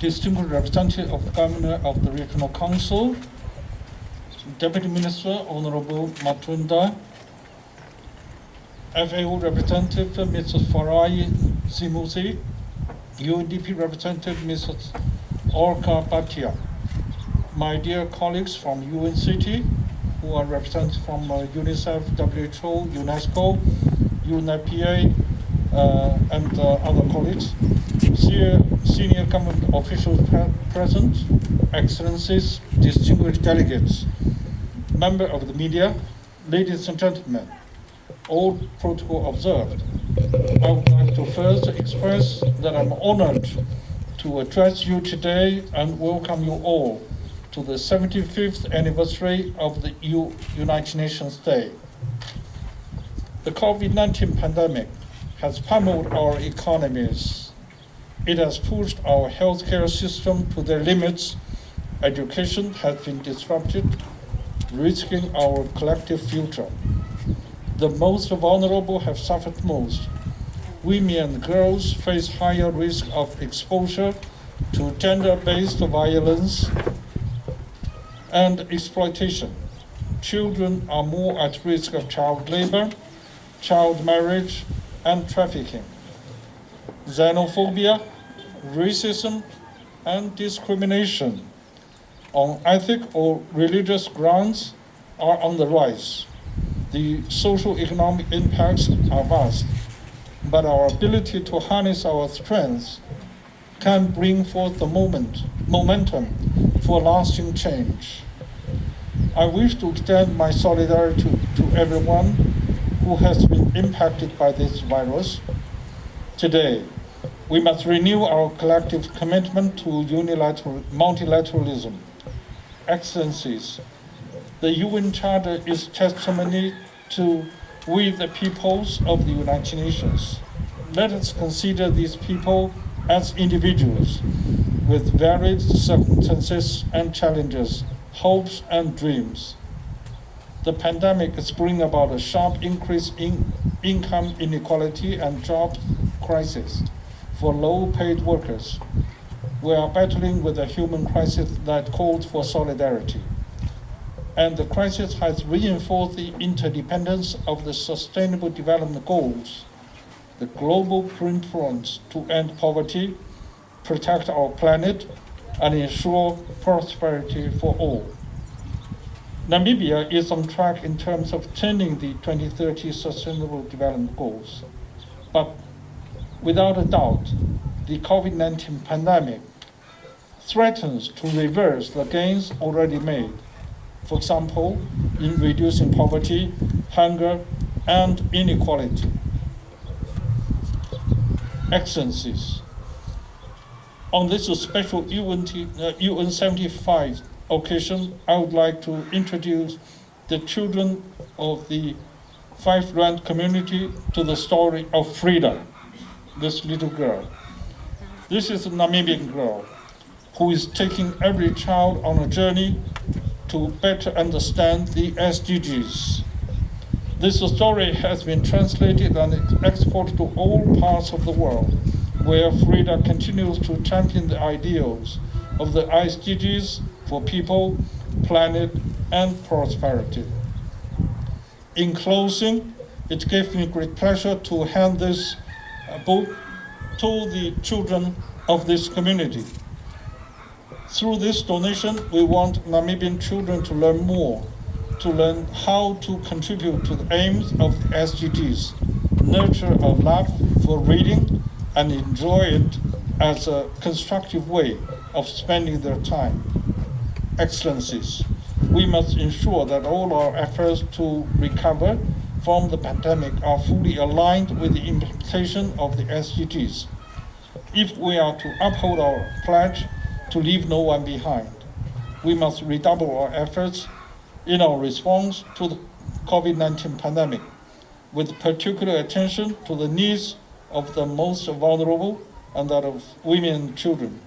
distinguished representative of the Governor of the Regional Council, Deputy Minister Honorable Matunda, FAO representative Mrs. Farai Simusi, UNDP representative Mrs. Orka Bhatia, my dear colleagues from UN City, who are represented from UNICEF, WHO, UNESCO, UNFPA, and other colleagues, senior government officials present, excellencies, distinguished delegates, members of the media, ladies and gentlemen, all protocol observed. I would like to first express that I'm honored to address you today and welcome you all to the 75th anniversary of the United Nations Day. The COVID-19 pandemic has pummeled our economies. It has pushed our healthcare system to their limits. Education has been disrupted, risking our collective future. The most vulnerable have suffered most. Women and girls face higher risk of exposure to gender-based violence and exploitation. Children are more at risk of child labor, child marriage, and trafficking. Xenophobia, racism, and discrimination on ethnic or religious grounds are on the rise. The socio-economic impacts are vast, but our ability to harness our strengths can bring forth the momentum for lasting change. I wish to extend my solidarity to everyone who has been impacted by this virus. Today, we must renew our collective commitment to multilateralism. Excellencies, the UN Charter is testimony to we the peoples of the United Nations. Let us consider these people as individuals with varied circumstances and challenges, hopes and dreams. The pandemic is bringing about a sharp increase in income inequality and job crisis for low-paid workers. We are battling with a human crisis that calls for solidarity. And the crisis has reinforced the interdependence of the Sustainable Development Goals, the global blueprint to end poverty, protect our planet, and ensure prosperity for all. Namibia is on track in terms of attaining the 2030 Sustainable Development Goals. But without a doubt, the COVID-19 pandemic threatens to reverse the gains already made. For example, in reducing poverty, hunger, and inequality. Excellencies, on this special UN 75 occasion, I would like to introduce the children of the Five Rand community to the story of Frieda, this little girl. This is a Namibian girl who is taking every child on a journey to better understand the SDGs. This story has been translated and exported to all parts of the world, where Frieda continues to champion the ideals of the SDGs for people, planet, and prosperity. In closing, it gives me great pleasure to hand this book to the children of this community. Through this donation, we want Namibian children to learn more, to learn how to contribute to the aims of the SDGs, nurture a love for reading, and enjoy it as a constructive way of spending their time. Excellencies, we must ensure that all our efforts to recover from the pandemic are fully aligned with the implementation of the SDGs. If we are to uphold our pledge to leave no one behind, we must redouble our efforts in our response to the COVID-19 pandemic, with particular attention to the needs of the most vulnerable and that of women and children.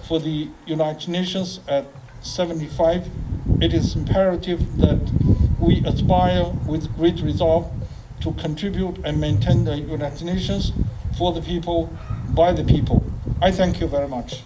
For the United Nations at 75, it is imperative that we aspire with great resolve to contribute and maintain the United Nations for the people, by the people. I thank you very much.